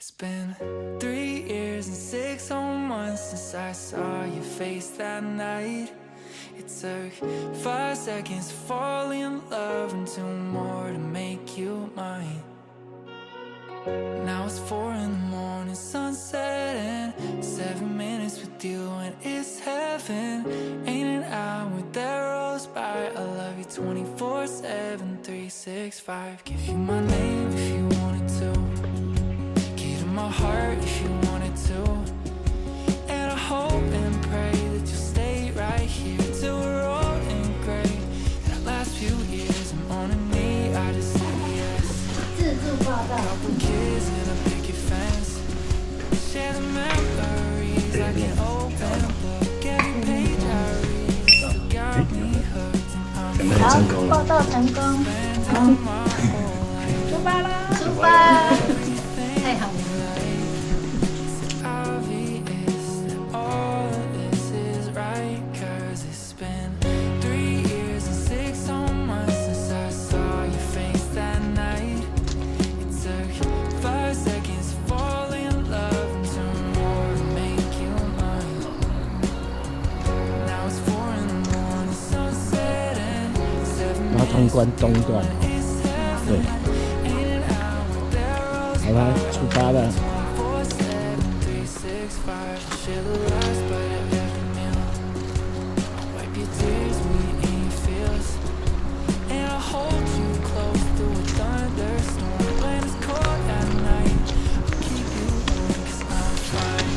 It's been 3 years and 6 whole months since I saw your face that night. It took 5 seconds to fall in love and 2 more to make you mine. Now it's 4 in the morning, sunset, and 7 minutes with you and it's heaven. Ain't an hour that rolls by. I love you 24/7, 365. Give you my name if you wanted to. Give to my heart if you wanted to. And I hope and pray that you'll stay right here till we're old and gray. That last few years I'm on a knee, I just say yes. Couple kids and a picket fence. Share the memories I can open a book. Every page I read still got me hooked. And I'm 好，报道成功。好，出发啦！出发！太好了。obvious that all of this is right. 'Cause it's been 3 years and 6 whole months since I saw your face that night. It took 5 seconds to fall in love and 2 more to make you mine. Now it's 4 in the morning, sunset and 7然后通关东段，对，好了，出发了。Share the last bite of every meal. I'll wipe your tears when you eat your feels. And I'll hold you close through a thunderstorm. When it's cold at night, I'll keep you warm 'cause I'm fine.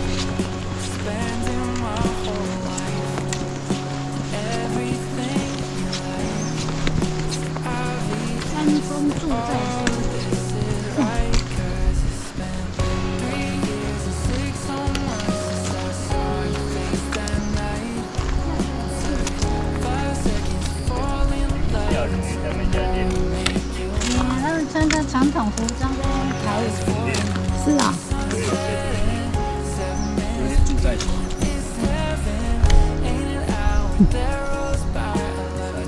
Spending my whole life. Everything you like. I'll be 山峰住在 this is right. 'Cause it's been 3 years and 6 whole months since I saw your face that night. Took 5 seconds to fall in love. Make you 他们穿着传统服装在跳舞。是啊。住在is heaven. Ain't an hour that rolls by. I love you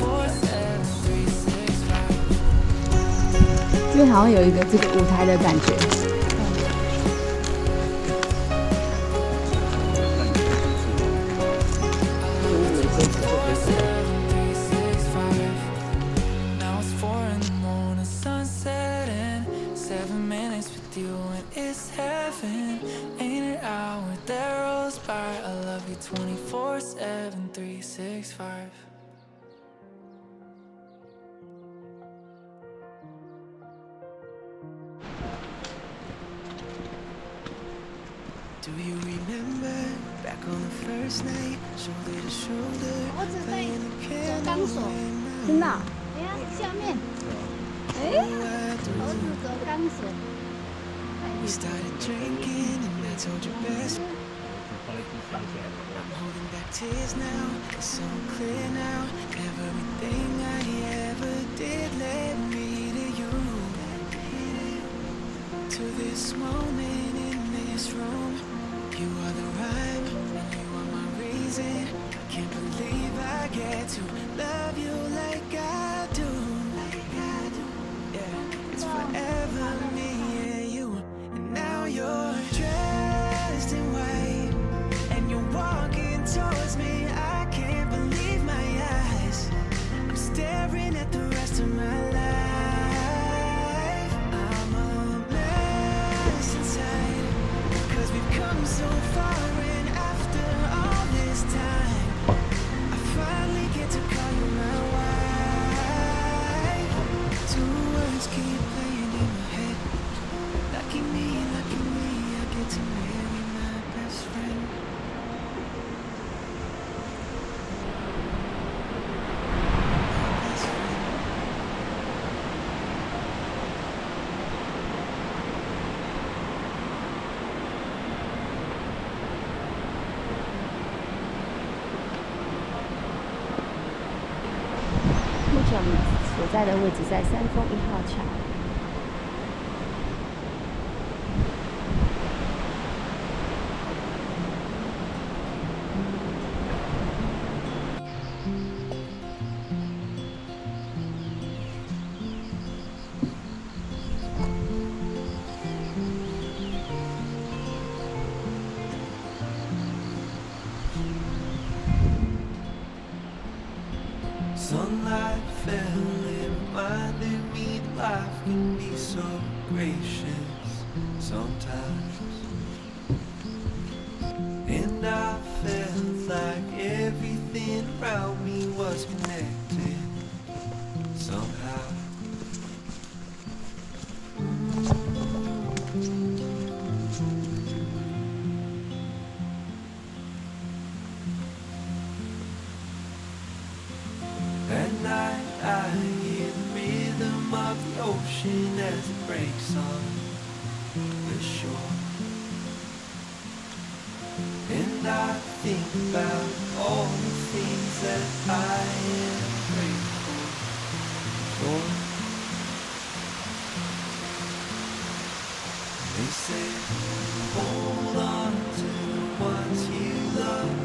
24/7, 365. 因为好像有一个这个舞台的感觉。 Now it's 4 in the morning, sunset, and 7 minutes with you and it's heaven. Ain't an hour that rolls by. I love you 24/7, 365. Do you remember back on the first night, shoulder to shoulder, 我只会 playing the 走 piano 钢索， and 真的啊、哎呀，下面，I 猴子走钢索， We started drinking and I told you best. I'm holding back tears now, it's so clear now. Everything I ever did led me to you. To this moment in this room. You are the rhyme and you are my reason. I can't believe I get to love you like I do. Yeah, it's forever me and you. And now you're dressed in white and you're walking towards me. I can't believe my eyes. I'm staring at the rest of my life. I'm a mess inside, 'cause we've come so far and after all this time, I finally get to call you my wife. 2 words keep playing in my head. Lucky me, I get to marry my best friend. My best friend. .目前我们所在的位置在三丰1号桥。Sunlight fell and reminded me life can be so gracious sometimes. And I felt like everything around me was connected somehow. At night I hear the rhythm of the ocean as it breaks on the shore. And I think about all the things that I am grateful for. They say, hold on to the ones you love,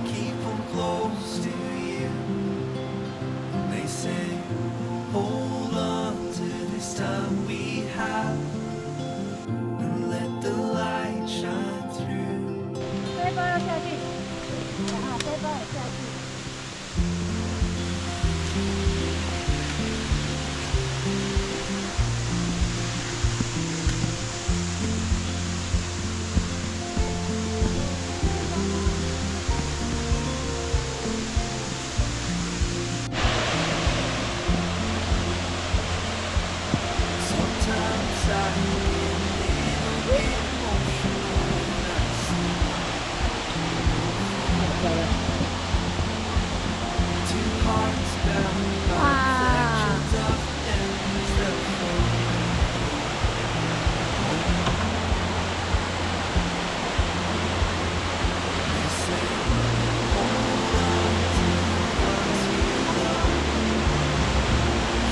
keep them close to you. They say, hold on to this time we have, and let the light shine through. 背包要下去，然后背包也下去。Sometimes I get a little bit emotional when I see two hearts bound by reflections of memories that flow. They say, hold on to the ones you love,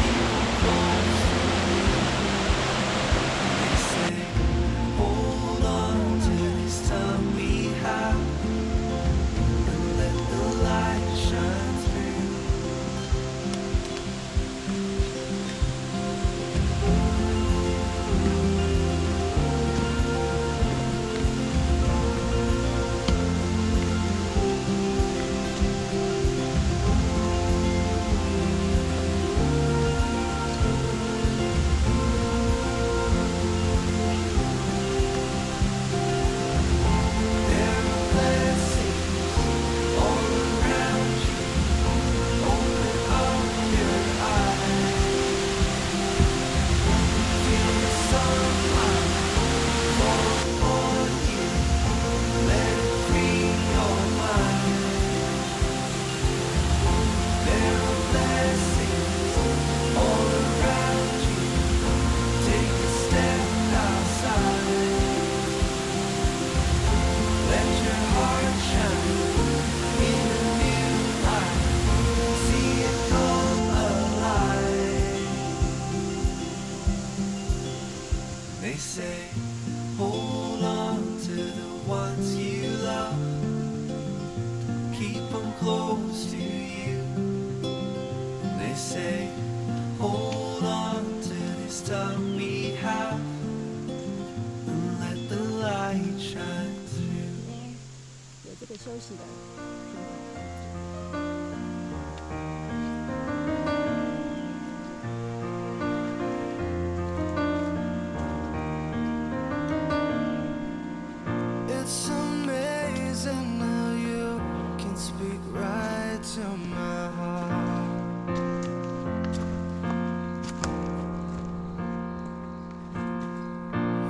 keep them close to you. They say, hold on to this time we have, and let the light shine through. There are blessings all around you. Open up your eyes. Feel the sunlight fall upon you. Let it free your mind. There are blessings all around you. Take a step outside. Let your heart shine in a new light. See it come alive. They say, hold on to the ones you love, keep them close to you. They say, hold on to this time we have, and let the light shine through. 有这个休息的。 It's amazing how you can speak right to my heart.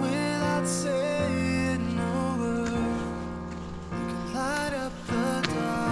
Without saying a word, you can light up the dark.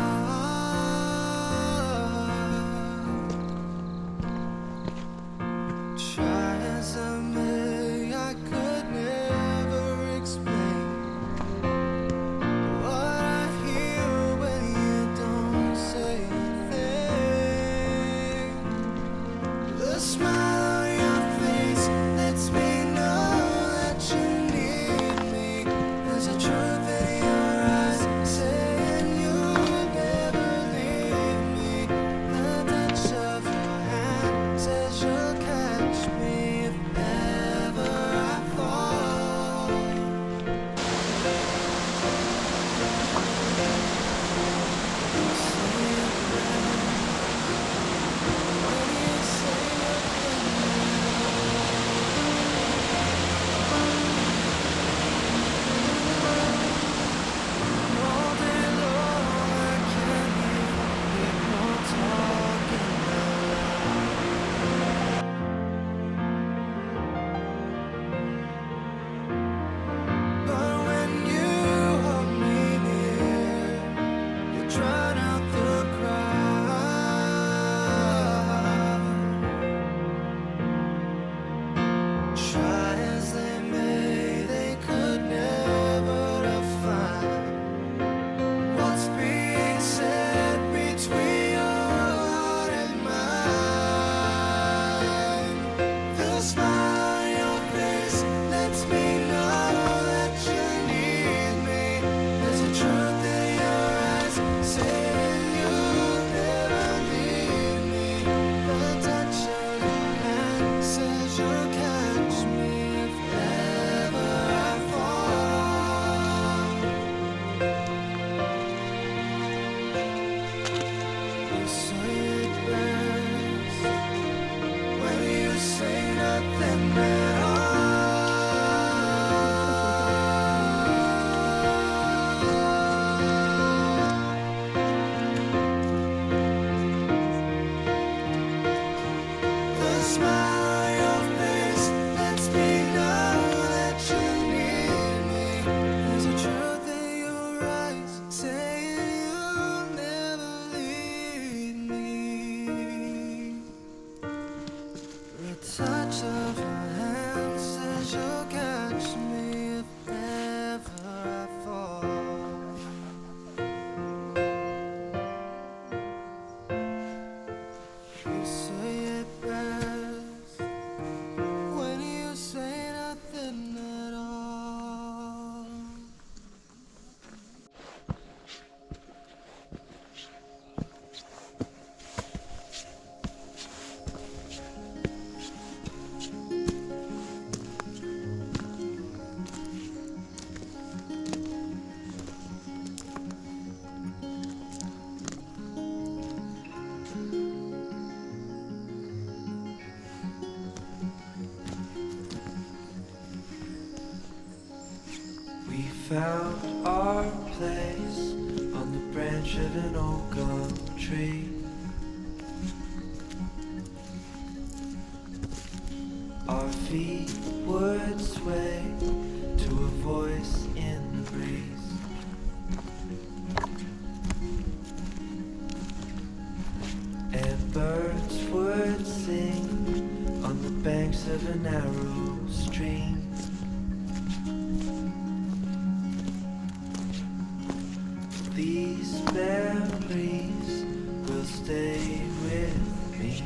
found our place on the branch of an old gum tree. Our feet would sway to a voice in the breeze. And birds would sing on the banks of a narrow stream. These memories will stay with me.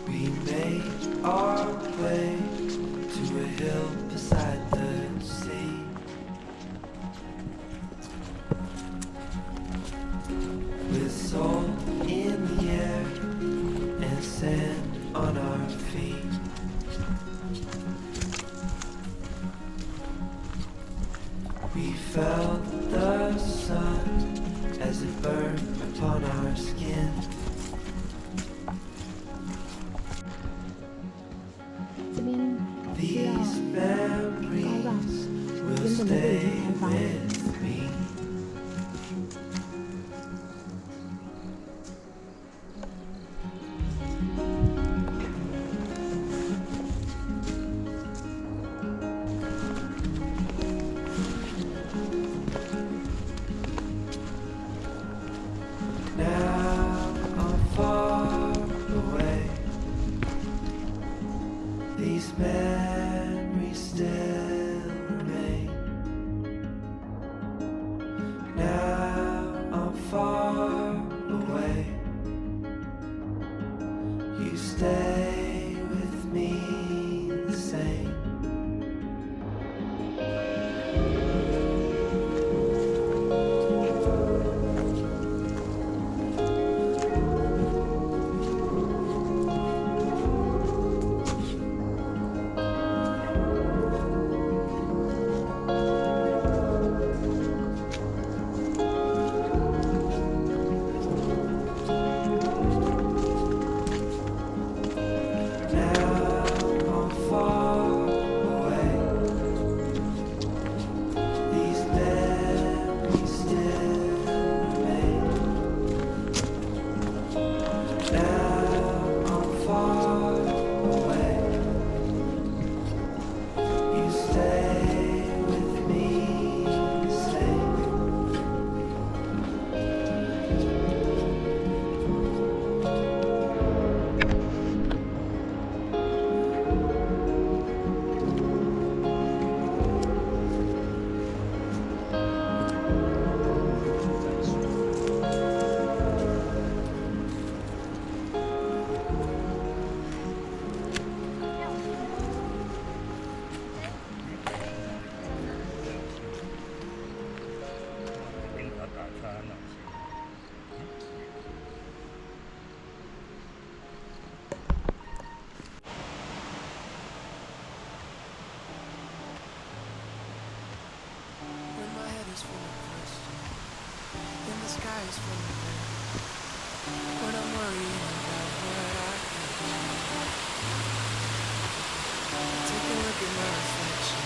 We made our way to a hill beside the sea. With salt in the air and sand on our feet. We felt the sun as it burned upon our skin. These memories will stay with me. Now I'm far away. These memories still remain. Now I'm far away. You stay with me the same. sky is full of rain. When I'm worrying about what I can do, take a look at my reflection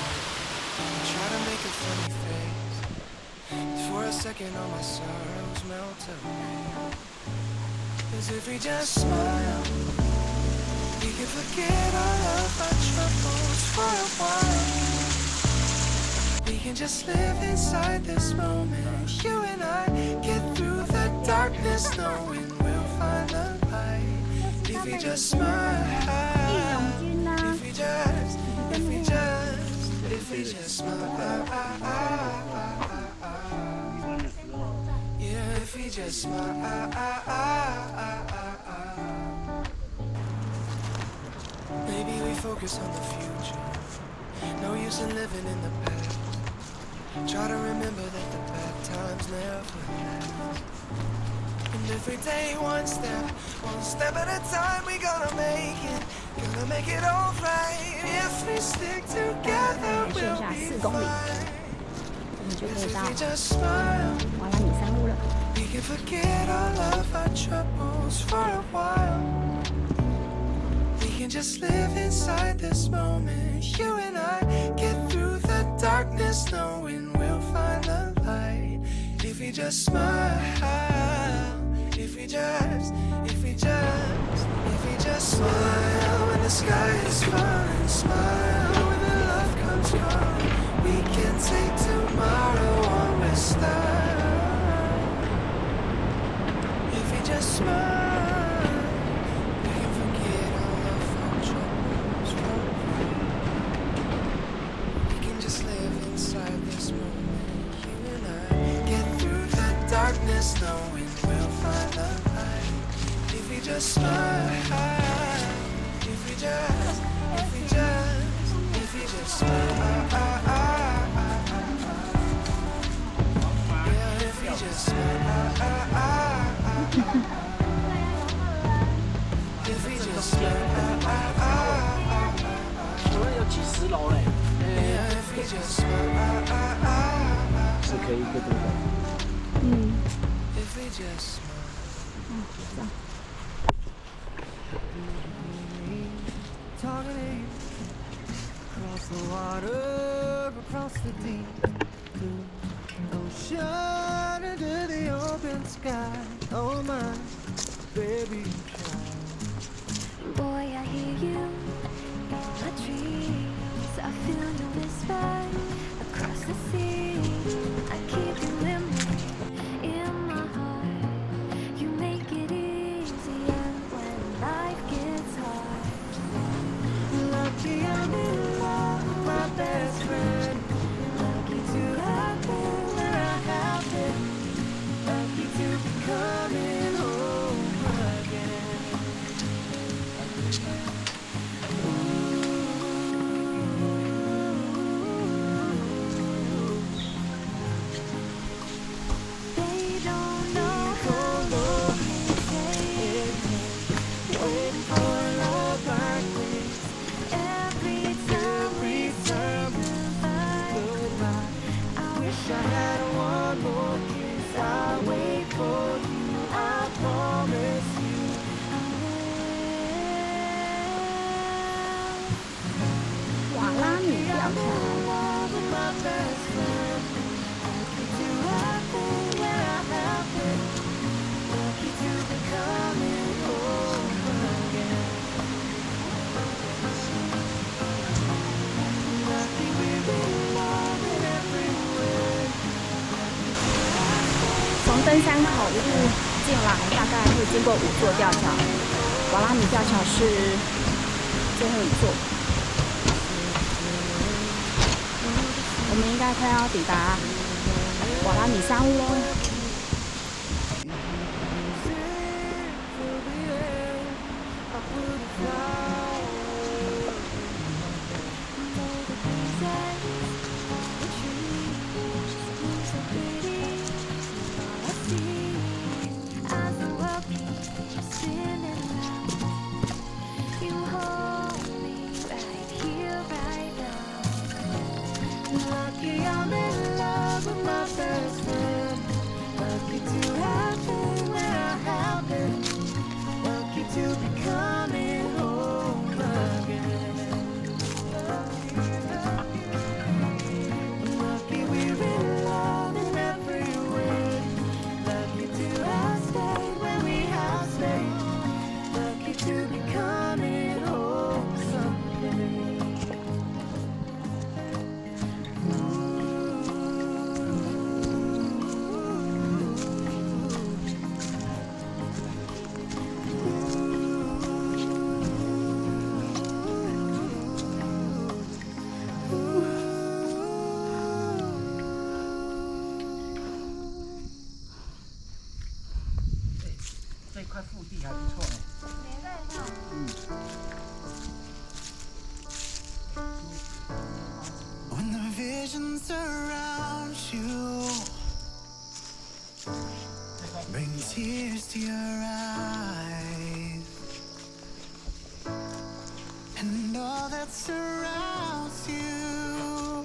and try to make a funny face. For a second all my sorrows melt away. As if we just smile, we can forget all of our troubles for a while. We can just live inside this moment. You and I get through the darkness, knowing we'll find just smile, 义勇军呢？ if we just, if we just, if we just smile, yeah, if we just smile. Maybe we focus on the future. No use in living in the past. Try to remember that the bad times never last. And every day one step at a time, we gonna make it all right. If we stick together, 剩 we'll 下 be 4公里， fine. 我们就可以 If 到 we just smile, 瓦拉米山路了。 we can forget all of our troubles for a while. We can just live inside this moment. You and I get through the darkness, knowing we'll find the light. If we just smile, if we just smile when the sky is falling, smile when the love comes calling. We can take tomorrow on with style. If we just smile, we can forget all of our troubles for a while. We can just live inside this moment. You and I get through the darkness, knowing we'll find the light. If we just smile, if we just smile, yeah, if we just smile, if we just smile, 请问有几十楼嘞？ yeah, if we just smile, 是可以一个地方。 if we just smile. Talking to you across the water, across the deep blue ocean, into the open sky. Oh my, baby, Boy, I hear you in my dreams. I feel you whisper across the sea. I keep you in my heart. You make it easier when life gets hard. lucky I'm in love with my best friend. Lucky to have been where I have been. Lucky to be coming home again. They don't know how long it takes. Waiting for love like this. Every time we say goodbye, I wish I had one more kiss. I'll wait for you. I promise you. I will. 瓦拉米吊桥， With my best friend. Lucky to have been where I have been. Lucky to be coming home again. Lucky we're in love in every way. 从登山口一路进来，大概会经过5座吊桥，瓦拉米吊桥是最后一座。我们应该快要抵达瓦拉米山屋喽。 As the world keeps spinning round, you hold me right here, right now. Lucky I'm in love with my best friend. 这块腹地还不错哎。 When the vision surrounds you, bring tears to your eyes, and all that surrounds you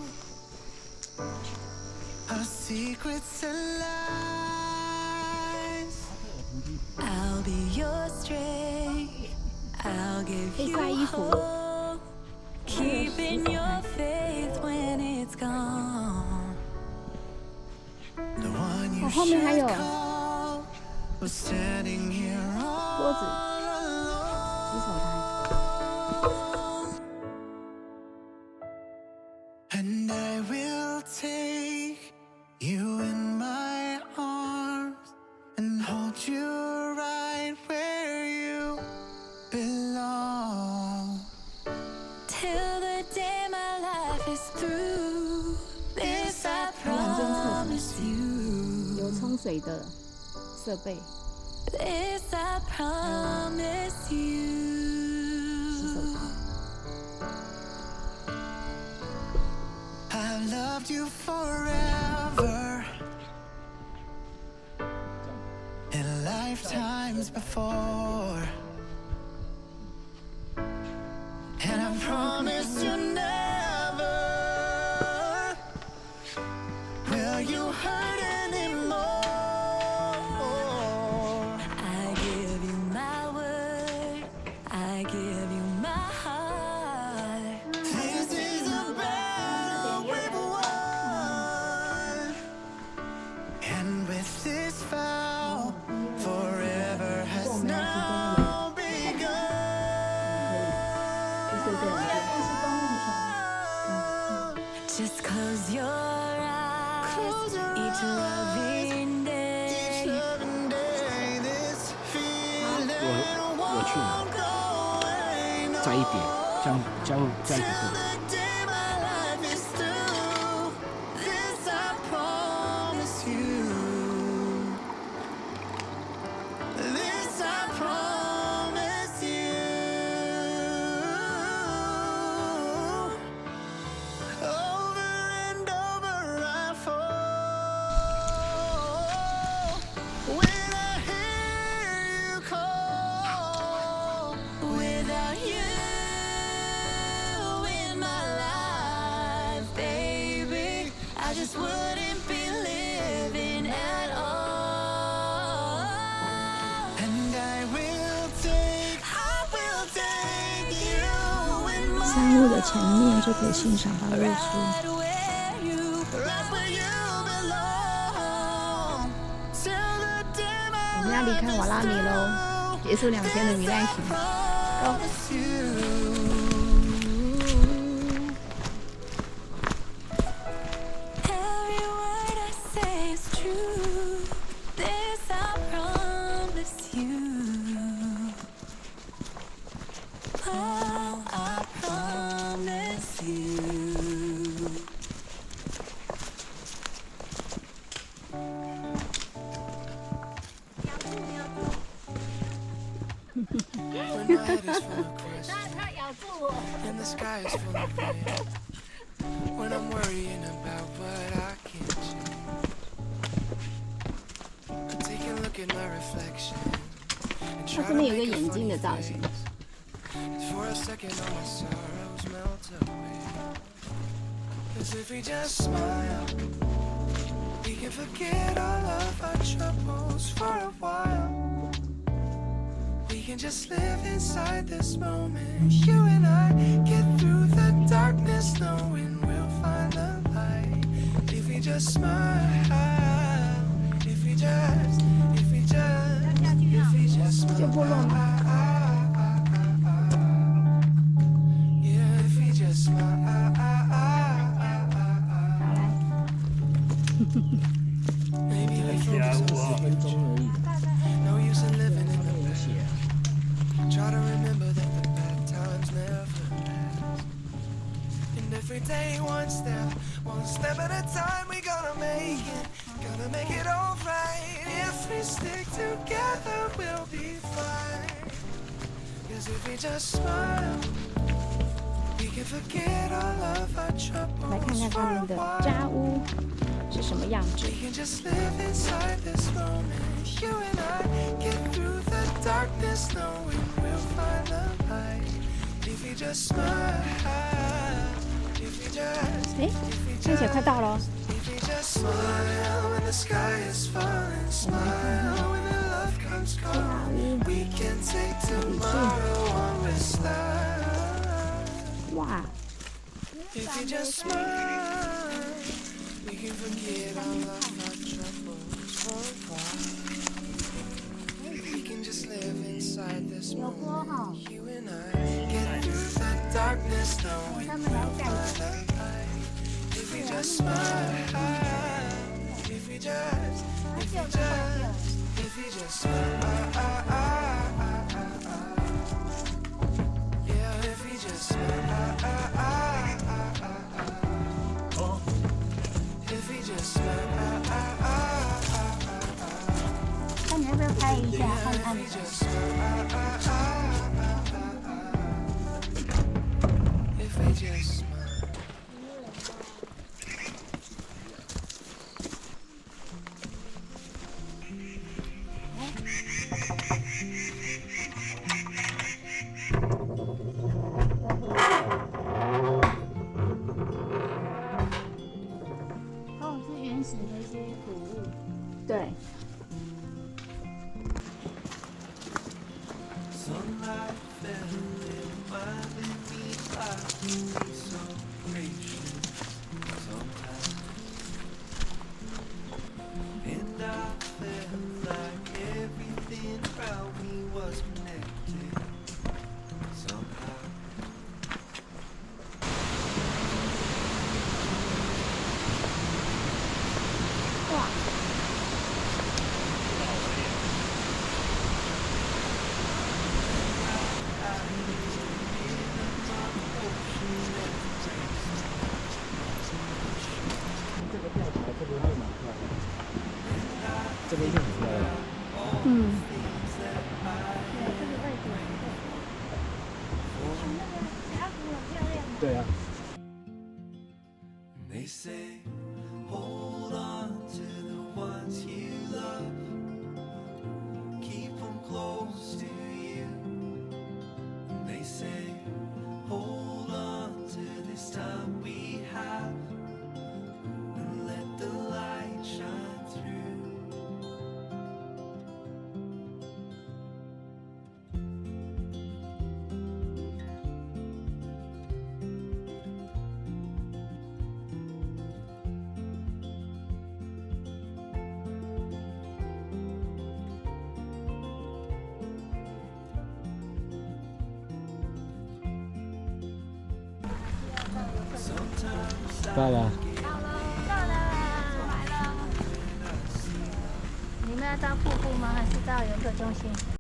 are secrets and lies. I'll be your strength. I'll give 可以 you 晒衣服。 hope. Keeping your faith when it's gone. The one you 后面还有 should call was standing here 桌子、 all 洗手台。 And I will take you in my arms and hold you right where you belong. Till the day my life is through. This I promise you. 有冲水的设备， This I promise 洗 you. 手台。 I've loved you forever in lifetimes before, and I promise you never will you hurt anymore. I give you my word. I give you my heart. This is a battle we've won, and with this vow, forever has now begun. 就是这两个。 Just close your eyes. Each loving day. Each loving day, this feeling 我去哪？ won't go away, no. 再一点，这样不 Till 对。 the day my life is through, this I promise you. This I promise you. Over and over I fall when I hear you call. Without you in my life, baby, I just wouldn't be living at all. And I will take you in my 山路的前面就可以欣赏到日出。 Right where you right where you belong. Till the day my 我们要离开瓦拉米喽，结束2天的糜烂行。 promise you. Every word I say is true. This I promise you. Oh, I promise you. When my head is full of questions and the sky is full of rain. When I'm worrying about what I can't change. I take a look at my reflection and 它 try 这 to 边有个 make a 眼睛 funny 的造型 face. For a second all my sorrows melt away. As if we just smile, we can forget all of our troubles for a while. We can just live inside this moment. You and I get through the darkness, knowing we'll find the light. If we just smile, if we just smile. Yeah, if we just smile. Maybe we focus on 5分钟而已。 no use in living in 上 the 面有 past. 写， Try to remember that the bad times never last. And every day one step at a time, we gonna make it alright. If we stick together, we'll be fine. 'Cause if we just smile, we can forget all of our 来看 troubles 看 for 他 a 们的 while. 家屋是什么样子。 We can just live inside this moment. You and I get through the darkness, knowing we'll find the light. If we just smile, if we just, 哎， if we 并且 just, 快到了哦。 if we just smile when the sky is falling, smile when the love comes calling. We can take tomorrow on with style. 哇， If we just smile, we can forget all of our troubles for a while. We can just live inside this moment. You and I get through the darkness, knowing we'll find the light. If we just smile, if we just, if we just, if we just smile. Yeah, if we just smile. If we just smile. 那你要不要拍一下暗暗 If 的 we？just smile. If we just smile. 哦，是原始的一些古物。对， Sunlight fell in my living life, so gracious sometimes. And I felt like everything around me was connected somehow. 哇， 这个吊桥这边会蛮漂亮的，这边就很漂亮。嗯，对啊。 They say, hold on to the ones you love. Keep them close to you. And they say, hold on to this time we have. And let the light shine through. Sometimes 到了。到了，来了。你们要到瀑布吗？还是到游客中心？